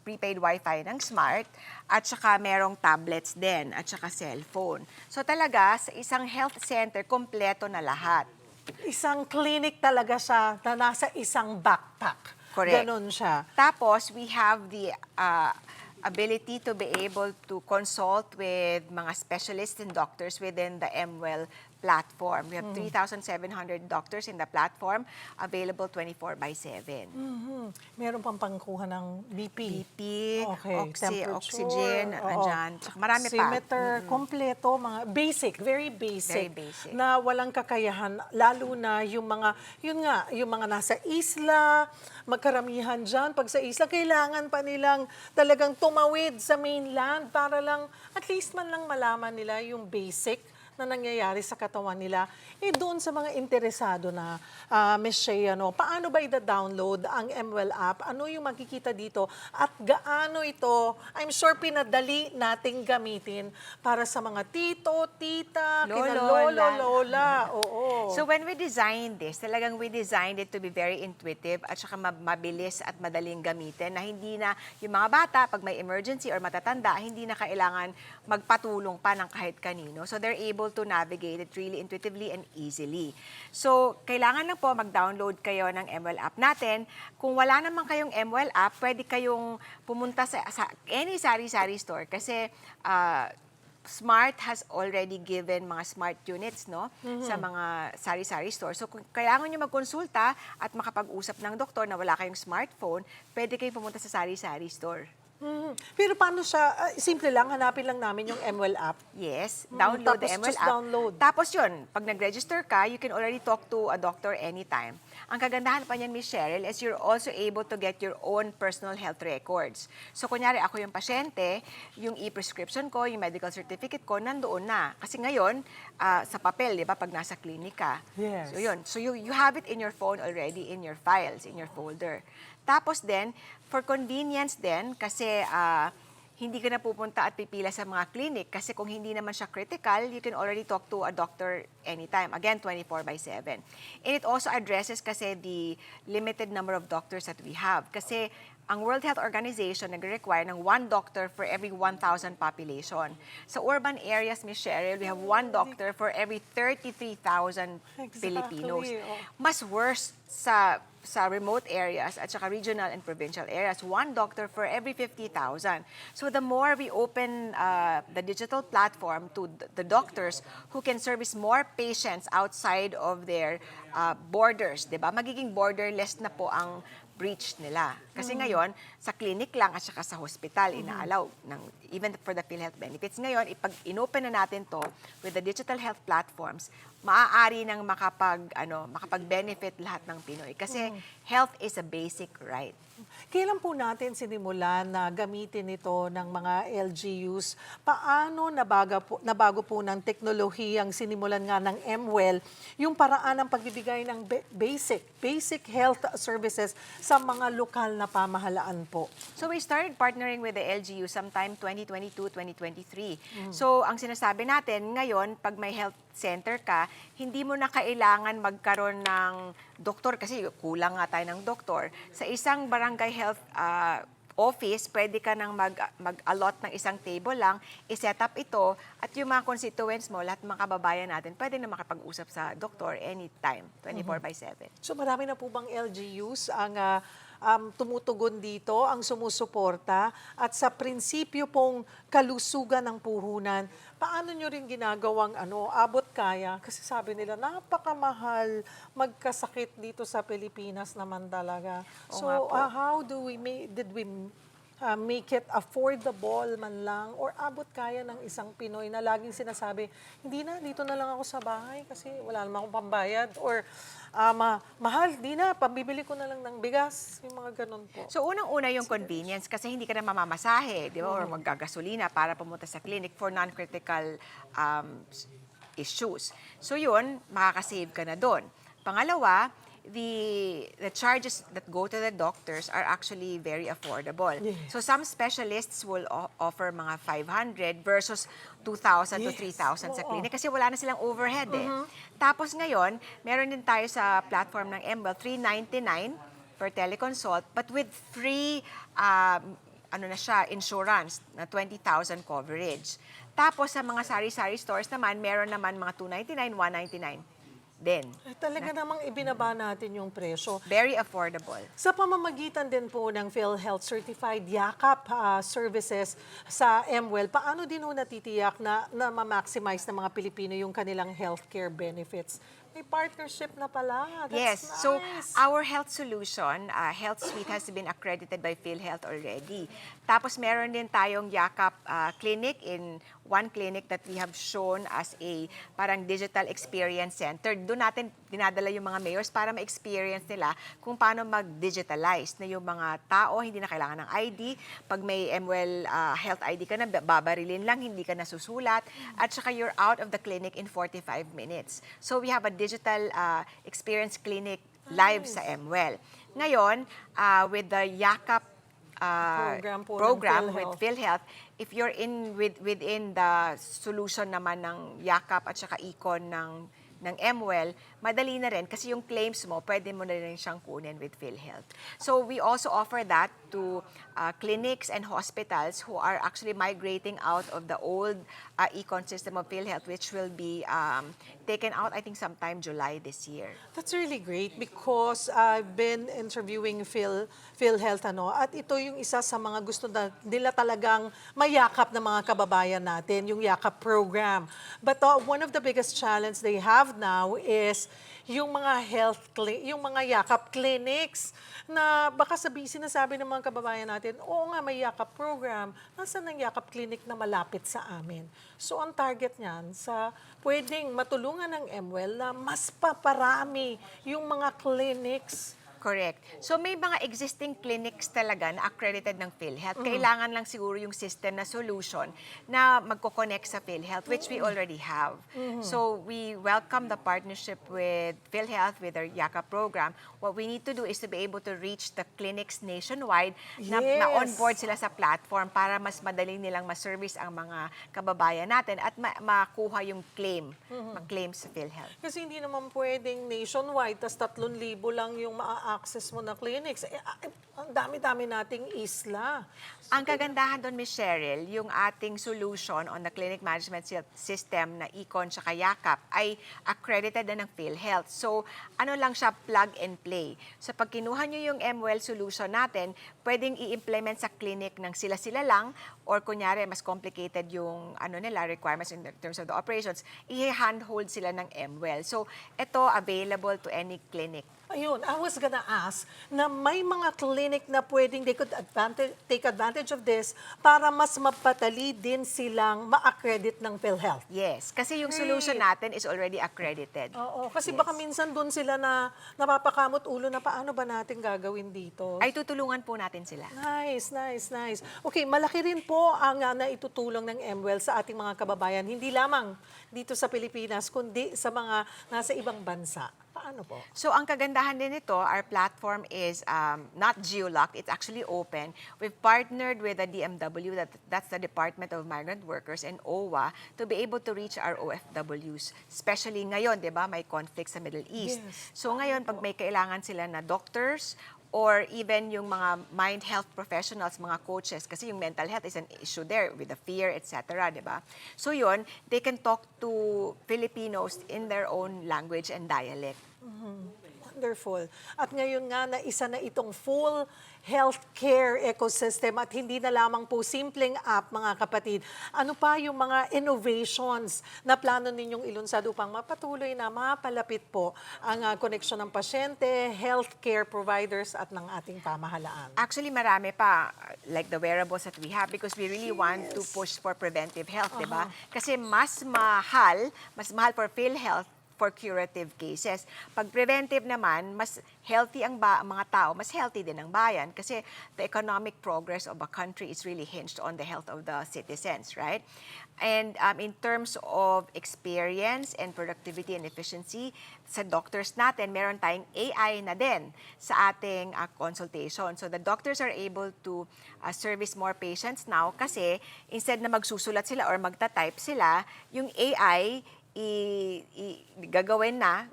prepaid Wi-Fi ng Smart, at saka merong tablets din, at saka cellphone. So talaga, sa isang health center, kompleto na lahat. Isang clinic talaga siya na nasa isang backpack. Correct. Ganon siya. Tapos, we have the ability to be able to consult with mga specialists and doctors within the MWell platform. We have 3,700 doctors in the platform, available 24/7. Meron pang pangkuha ng BP. BP, Okay, temperature, oxygen, oo. andyan. Tsaka marami pa. Oximeter, kompleto, mga basic, very basic. Very basic. Na walang kakayahan, lalo na yung mga, yun nga, yung mga nasa isla, magkaramihan dyan. Pag sa isla, kailangan pa nilang talagang tumawid sa mainland para lang, at least man lang malaman nila yung basic na nangyayari sa katawan nila. Doon sa mga interesado na, Ms. Shea, paano ba i-download ang MWell app? Ano yung makikita dito? At gaano ito, I'm sure pinadali nating gamitin para sa mga tito, tita, Lolo, lola. Oo. So when we designed this, talagang we designed it to be very intuitive at saka mabilis at madaling gamitin na hindi na yung mga bata, pag may emergency or matatanda, hindi na kailangan magpatulong pa ng kahit kanino. So they're able to navigate it really intuitively and easily. So kailangan lang po mag-download kayo ng MWell app natin. Kung wala naman kayong MWell app, pwede kayong pumunta sa any sari-sari store kasi Smart has already given mga smart units sa mga sari-sari store. So kung kailangan nyo magkonsulta at makapag-usap ng doktor na wala kayong smartphone, pwede kayong pumunta sa sari-sari store. Pero paano siya, simple lang, hanapin lang namin yung MWell app. Yes, download the Tapos MWell just app. download. Tapos yun, pag nag-register ka, you can already talk to a doctor anytime. Ang kagandahan pa niyan, Ms. Cheryl, is you're also able to get your own personal health records. So kunyari, ako yung pasyente, yung e-prescription ko, yung medical certificate ko, nandoon na. Kasi ngayon, sa papel, di ba, pag nasa klinika. Yes. So yun, so you have it in your phone already, in your files, in your folder. Tapos then, for convenience din, kasi hindi ka na pupunta at pipila sa mga clinic kasi kung hindi naman siya critical, you can already talk to a doctor anytime. Again, 24/7. And it also addresses kasi the limited number of doctors that we have. Kasi ang World Health Organization nag-require ng 1 doctor for every 1,000 population. Sa urban areas, Ms. Cheryl, we have 1 doctor for every 33,000 Filipinos. Mas worse sa remote areas at saka regional and provincial areas, 1 doctor for every 50,000. So the more we open the digital platform to the doctors who can service more patients outside of their borders, 'di ba? Magiging borderless na po ang breach nila. Kasi ngayon, sa clinic lang at saka sa hospital, inaalaw, even for the PhilHealth benefits. Ngayon, ipag inopen na natin to with the digital health platforms, maaari nang makapag-benefit lahat ng Pinoy. Kasi health is a basic right. Kailan po natin sinimulan na gamitin ito ng mga LGUs? Paano nabago po ng teknolohiyang sinimulan nga ng MWell yung paraan ng pagbibigay ng basic health services sa mga lokal na pamahalaan po? So we started partnering with the LGU sometime 2022, 2023. So ang sinasabi natin ngayon, pag may health center ka, hindi mo na kailangan magkaroon ng doktor kasi kulang nga tayo ng doktor. Sa isang barangay health office, pwede ka nang mag-allot ng isang table lang, i-set up ito, at yung mga constituents mo, lahat ng mga kababayan natin, pwede na makapag-usap sa doktor anytime, 24/7. So marami na po bang LGUs ang tumutugon dito, ang sumusuporta, at sa prinsipyo pong kalusugan ng puhunan, paano nyo rin ginagawang abot kaya? Kasi sabi nila, napakamahal magkasakit dito sa Pilipinas naman talaga. So, how make it affordable man lang or abot kaya ng isang Pinoy na laging sinasabi, hindi na, dito na lang ako sa bahay kasi wala naman akong pambayad or mahal, di na, pambibili ko na lang ng bigas, yung mga ganun po. So, unang-una yung convenience kasi hindi ka na mamamasahe, di ba? Or maggagasolina para pumunta sa clinic for non-critical issues. So, yun, makakasave ka na doon. Pangalawa, the charges that go to the doctors are actually very affordable. Yes. So some specialists will offer mga 500 versus 2,000 to 3,000 sa clinic kasi wala na silang overhead eh. Tapos ngayon, meron din tayo sa platform ng MWell, $399 per teleconsult but with free insurance na 20,000 coverage. Tapos sa mga sari-sari stores naman, meron naman mga $299, $199 din. Talaga namang ibinaba natin yung presyo. Very affordable. Sa pamamagitan din po ng PhilHealth Certified Yakap services sa MWell, paano din ho natitiyak na ma-maximize ng mga Pilipino yung kanilang healthcare benefits? May partnership na pala. Yes. That's nice. So, our health solution, Health Suite has been accredited by PhilHealth already. Tapos, meron din tayong Yakap clinic in one clinic that we have shown as a parang digital experience center. Doon natin dinadala yung mga mayors para ma-experience nila kung paano mag-digitalize na yung mga tao, hindi na kailangan ng ID. Pag may MWell Health ID ka na, babarilin lang, hindi ka nasusulat. At saka you're out of the clinic in 45 minutes. So we have a digital experience clinic live sa MWell. Ngayon, with the Yakap program with PhilHealth, if you're within the solution naman ng Yakap at saka Econ ng MWell, madali na rin kasi yung claims mo, pwede mo na rin siyang kunin with PhilHealth. So we also offer that to clinics and hospitals who are actually migrating out of the old Econ system of PhilHealth, which will be taken out, I think, sometime July this year. That's really great because I've been interviewing PhilHealth at ito yung isa sa mga gusto nila talagang mayakap ng mga kababayan natin, yung Yakap program. But one of the biggest challenge they have now is yung mga yung mga Yakap clinics na baka sinasabi ng mga kababayan natin, oo nga, may Yakap program. Nasaan ang Yakap clinic na malapit sa amin? So, ang target niyan sa pwedeng matulungan ng MWell na mas paparami yung mga clinics. Correct. So may mga existing clinics talaga na accredited ng PhilHealth. Kailangan lang siguro yung system na solution na magko-connect sa PhilHealth, which we already have. So we welcome the partnership with PhilHealth, with our Yakap program. What we need to do is to be able to reach the clinics nationwide na on-board sila sa platform para mas madaling nilang ma-service ang mga kababayan natin at makuha yung claim, ma-claim sa PhilHealth. Kasi hindi naman pwedeng nationwide, tas 3,000 lang yung access mo na clinics. Ang dami-dami nating isla. Ang kagandahan doon, Ms. Cheryl, yung ating solution on the clinic management system na Econ tsaka Yakap ay accredited na ng PhilHealth. So, ano lang siya, plug and play. So, pag kinuha nyo yung MWell solution natin, pwedeng i-implement sa clinic ng sila-sila lang or kunyari, mas complicated yung requirements in terms of the operations, i-handhold sila ng MWell. So, ito available to any clinic. Ayun, I was gonna ask na may mga clinic na pwedeng they could take advantage of this para mas mapatali din silang ma-accredit ng PhilHealth. Yes, kasi yung solution natin is already accredited. Oo, kasi baka minsan doon sila na napapakamot ulo na paano ba natin gagawin dito. Ay tutulungan po natin sila. Nice. Okay, malaki rin po ang naitutulong ng MWell sa ating mga kababayan, hindi lamang dito sa Pilipinas, kundi sa mga nasa ibang bansa. Paano po? So, ang kagandahan din nito, our platform is not geo-locked, it's actually open. We've partnered with the DMW, that's the Department of Migrant Workers, and OWA, to be able to reach our OFWs. Especially ngayon, di ba, may conflict sa Middle East. Yes. So, ngayon, pag may kailangan sila na doctors, or even yung mga mind health professionals, mga coaches, kasi yung mental health is an issue there with the fear, etc., di ba? So yun, they can talk to Filipinos in their own language and dialect. Wonderful. At ngayon nga na isa na itong full healthcare ecosystem at hindi na lamang po simpleng app, mga kapatid. Ano pa yung mga innovations na plano ninyong ilunsad upang mapatuloy na mapalapit po ang koneksyon ng pasyente, healthcare providers at ng ating pamahalaan? Actually, marami pa, like the wearables that we have, because we really want to push for preventive health, di ba? Kasi mas mahal for PhilHealth for curative cases. Pag preventive naman, mas healthy ang mga tao, mas healthy din ang bayan kasi the economic progress of a country is really hinged on the health of the citizens, right? And in terms of experience and productivity and efficiency, sa doctors natin, meron tayong AI na din sa ating consultation. So the doctors are able to service more patients now kasi instead na magsusulat sila or magta-type sila, yung AI gagawin na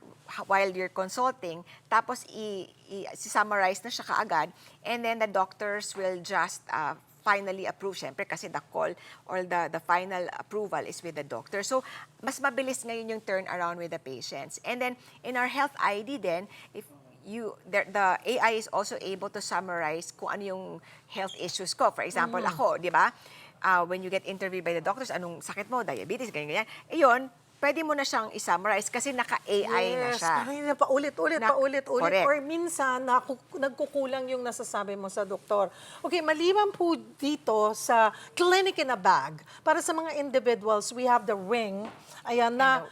while you're consulting, tapos i-summarize na siya kaagad, and then the doctors will just finally approve, syempre, kasi the call or the final approval is with the doctor. So, mas mabilis ngayon yung turnaround with the patients. And then, in our health ID then, if the AI is also able to summarize kung ano yung health issues ko. For example, ako, di ba? When you get interviewed by the doctors, anong sakit mo, diabetes, ganyan. Yun, pwede mo na siyang i-summarize kasi naka-AI na siya. Yes, paulit-ulit. Correct. Or minsan, nagkukulang yung nasasabi mo sa doktor. Okay, maliban po dito sa clinic in a bag, para sa mga individuals, we have the ring, ayan na,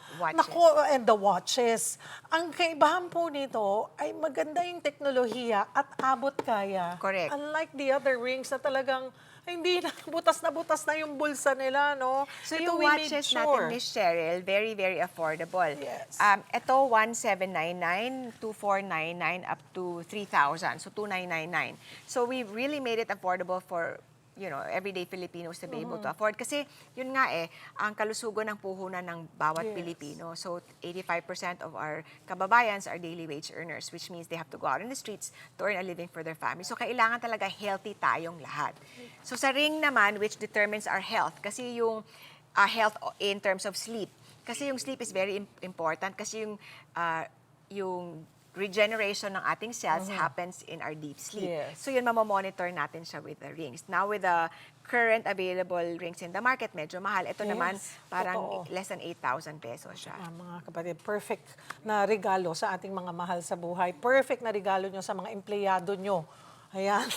and the watches. Ang kaibahan po nito ay maganda yung teknolohiya at abot kaya. Correct. Unlike the other rings na talagang hindi na, butas na yung bulsa nila, no? So Ito yung we watches made sure. natin, Miss Cheryl, very, very affordable. Yes. Ito, 1,799, 2,499, up to 3,000. So, 2,999. So, we really made it affordable for everyday Filipinos to be able to afford. Kasi, yun nga ang kalusugan ng puhunan ng bawat Pilipino. So, 85% of our kababayans are daily wage earners, which means they have to go out in the streets to earn a living for their family. So, kailangan talaga healthy tayong lahat. So, sa ring naman, which determines our health, kasi yung health in terms of sleep. Kasi yung sleep is very important kasi yung regeneration ng ating cells happens in our deep sleep. Yes. So yun, mamomonitor natin siya with the rings. Now with the current available rings in the market, medyo mahal. Ito naman, parang less than 8,000 pesos siya. Mga kapatid, perfect na regalo sa ating mga mahal sa buhay. Perfect na regalo nyo sa mga empleyado nyo. Ayan.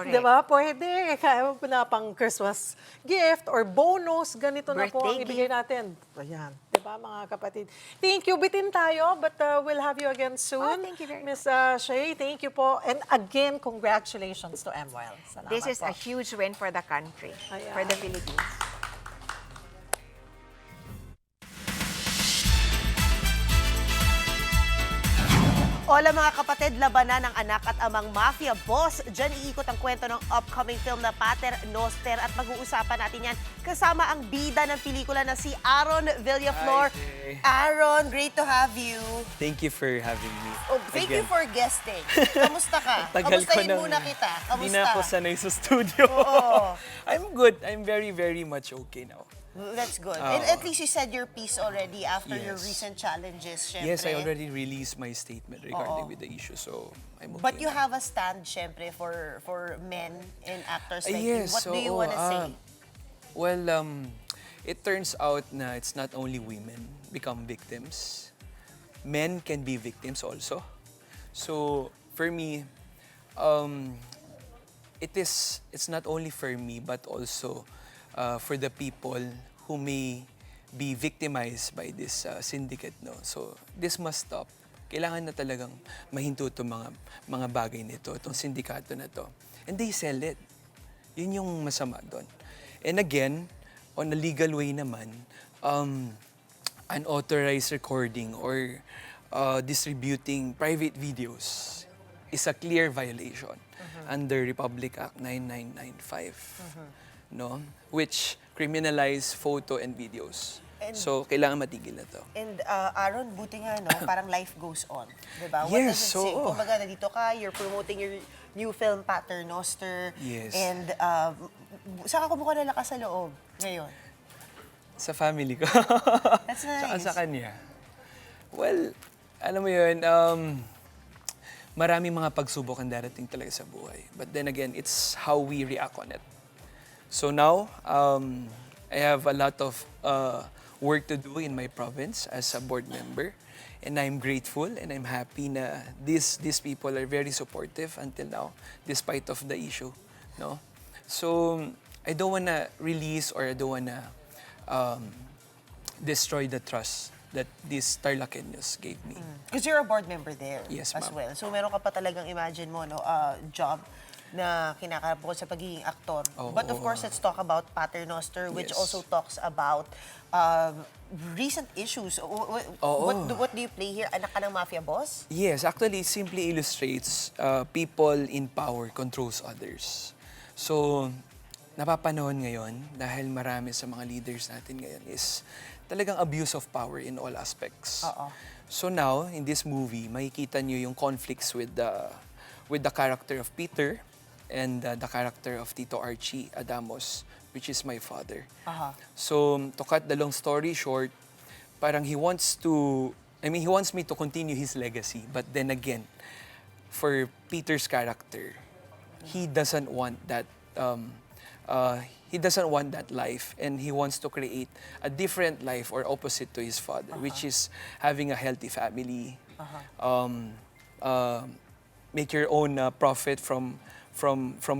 Di ba? Pwede. Kaya mo na pang Christmas gift or bonus. Ganito na po ang ibigay natin. Ayan. Di ba, mga kapatid? Thank you. Bitin tayo, but we'll have you again soon. Thank you very much. Ms. Shay, thank you po. And again, congratulations to MWell. Salamat This is po. a huge win for the country, for the Philippines. Hola mga kapatid, labanan ng anak at amang mafia boss. Diyan iikot ang kwento ng upcoming film na Pater Noster at mag-uusapan natin yan kasama ang bida ng pelikula na si Aaron Villaflor. Aaron, great to have you. Thank you for having me. Oh, thank you for guesting. Kamusta ka? Kamustahin muna kita. Kamusta? Hindi na ako sanay sa studio. Oo. I'm good. I'm very, very much okay now. That's good. And at least you said your piece already after your recent challenges, syempre. Yes, I already released my statement regarding with the issue, so I'm okay. But you have a stand, syempre, for men and actors like you. Yes, What do you want to say? Well, it turns out na it's not only women become victims. Men can be victims also. So, for me, it's not only for me, but also for the people who may be victimized by this syndicate, no? So, this must stop. Kailangan na talagang mahinto itong mga bagay nito, itong sindikato na to. And they sell it. Yun yung masama doon. And again, on a legal way naman, unauthorized recording or distributing private videos is a clear violation under Republic Act 9995. No? Which criminalize photo and videos. So, kailangan matigil na to. And Aaron, buti nga, no? Parang life goes on. Diba? What Yes, does it say? oo. Kumbaga, nandito ka, you're promoting your new film, Pater Noster. Yes. And saan ka kumuha na lakas sa loob ngayon? Sa family ko. That's nice. Tsaka sa kanya. Well, alam mo yun, maraming mga pagsubok ang darating talaga sa buhay. But then again, it's how we react on it. So now, I have a lot of work to do in my province as a board member. And I'm grateful and I'm happy na these people are very supportive until now, despite of the issue. No? So, I don't wanna release or I don't wanna destroy the trust that these Tarlakeños gave me. Because you're a board member there Yes, as ma'am. well. So meron ka pa talagang, imagine mo, no, job na kinakarap ko sa pagiging aktor. Oo. But of course, let's talk about Paternoster, which Yes. also talks about recent issues. What do you play here? Anak ka ng mafia boss? Yes, actually, it simply illustrates people in power controls others. So, napapanahon ngayon, dahil marami sa mga leaders natin ngayon is talagang abuse of power in all aspects. So now, in this movie, makikita nyo yung conflicts with the character of Peter and the character of Tito Archie Adamos, which is my father. So, to cut the long story short, parang he wants me to continue his legacy. But then again, for Peter's character, he doesn't want that life, and he wants to create a different life or opposite to his father, which is having a healthy family, make your own profit from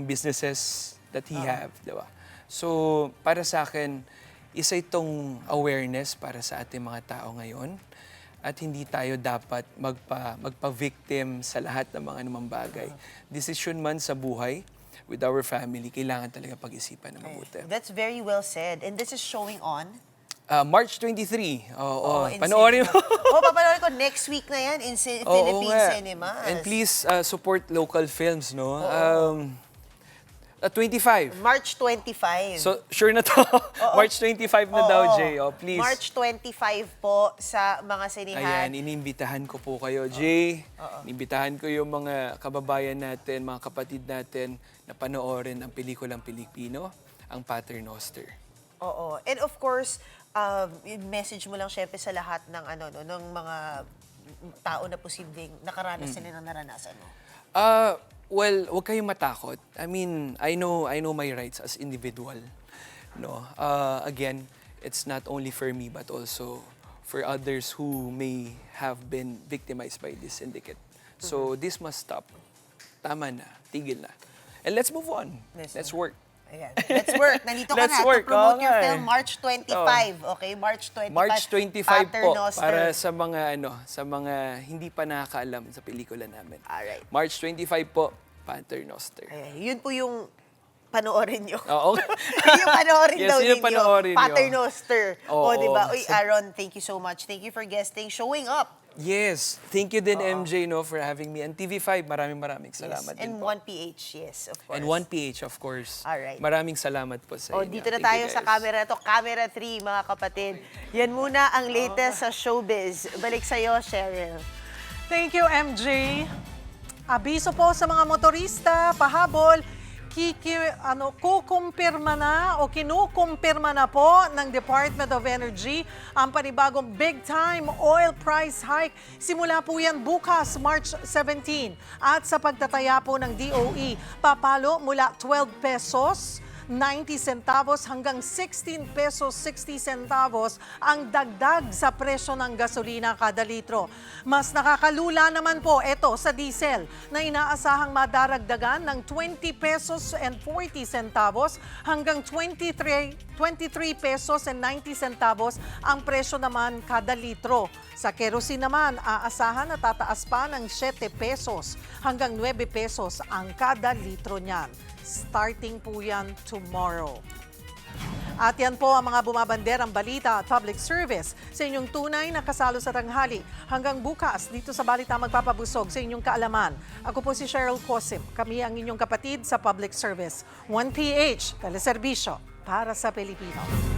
businesses that he have, diba? So, para sa akin, isa itong awareness para sa ating mga tao ngayon, at hindi tayo dapat magpa-victim sa lahat ng mga anumang bagay. Desisyon man sa buhay, with our family, kailangan talaga pag-isipan na mabuti. That's very well said. And this is showing on? March 23. In Panoorin mo. Papanoorin ko next week na yan in Philippine cinemas. And please support local films, no? 25. March 25. So, sure na to. March 25 na daw, Jay. Please. March 25 po sa mga sinihan. Ayan, inimbitahan ko po kayo, Jay. Inimbitahan ko yung mga kababayan natin, mga kapatid natin na panoorin ang pelikulang Pilipino, ang Paternoster. Oo. And of course, message mo lang syempre sa lahat ng ng mga tao na posibleng nakaranas sila ng naranasan mo. Well, huwag kayong matakot. I mean, I know my rights as individual. No, again, it's not only for me but also for others who may have been victimized by this syndicate. So this must stop. Tama na, tigil na. And let's move on. Let's work. Ayan. Let's work. Nandito ka Let's na work. to promote your Okay. film March 25. Okay, March 25. March 25 po Paternoster. para sa mga hindi pa nakakaalam sa pelikula namin. Alright. March 25 po, Paternoster. Ayan. Yun po yung panoorin nyo. Oo. yung panoorin Yes, daw yun yung ninyo. panoorin nyo. Paternoster. Oo. O, diba? Uy, Aaron, thank you so much. Thank you for guesting, showing up. Yes. Thank you din, MJ, no, for having me. And TV5, maraming salamat din And po. 1PH, yes, of course. And 1PH, of course. Alright. Maraming salamat po sa inyo. Dito na Thank tayo you, sa guys. camera to. Camera 3, mga kapatid. Yan muna ang latest sa showbiz. Balik sa'yo, Cheryl. Thank you, MJ. Abiso po sa mga motorista, pahabol, kukumpirma na o kinukumpirma na po ng Department of Energy ang panibagong big-time oil price hike. Simula po yan bukas, March 17. At sa pagtataya po ng DOE, papalo mula 12 pesos 90 centavos hanggang 16 pesos 60 centavos ang dagdag sa presyo ng gasolina kada litro. Mas nakakalula naman po ito sa diesel na inaasahang madaragdagan ng 20 pesos and 40 centavos hanggang 23 pesos and 90 centavos ang presyo naman kada litro. Sa kerosene naman, aasahan na tataas pa ng 7 pesos hanggang 9 pesos ang kada litro niyan. Starting po yan tomorrow. At yan po ang mga bumabanderang balita at public service sa inyong tunay na kasalo sa tanghali. Hanggang bukas dito sa Balita Magpapabusog sa inyong kaalaman. Ako po si Cheryl Cosim. Kami ang inyong kapatid sa public service. 1PH, teleserbisyo para sa Pilipino.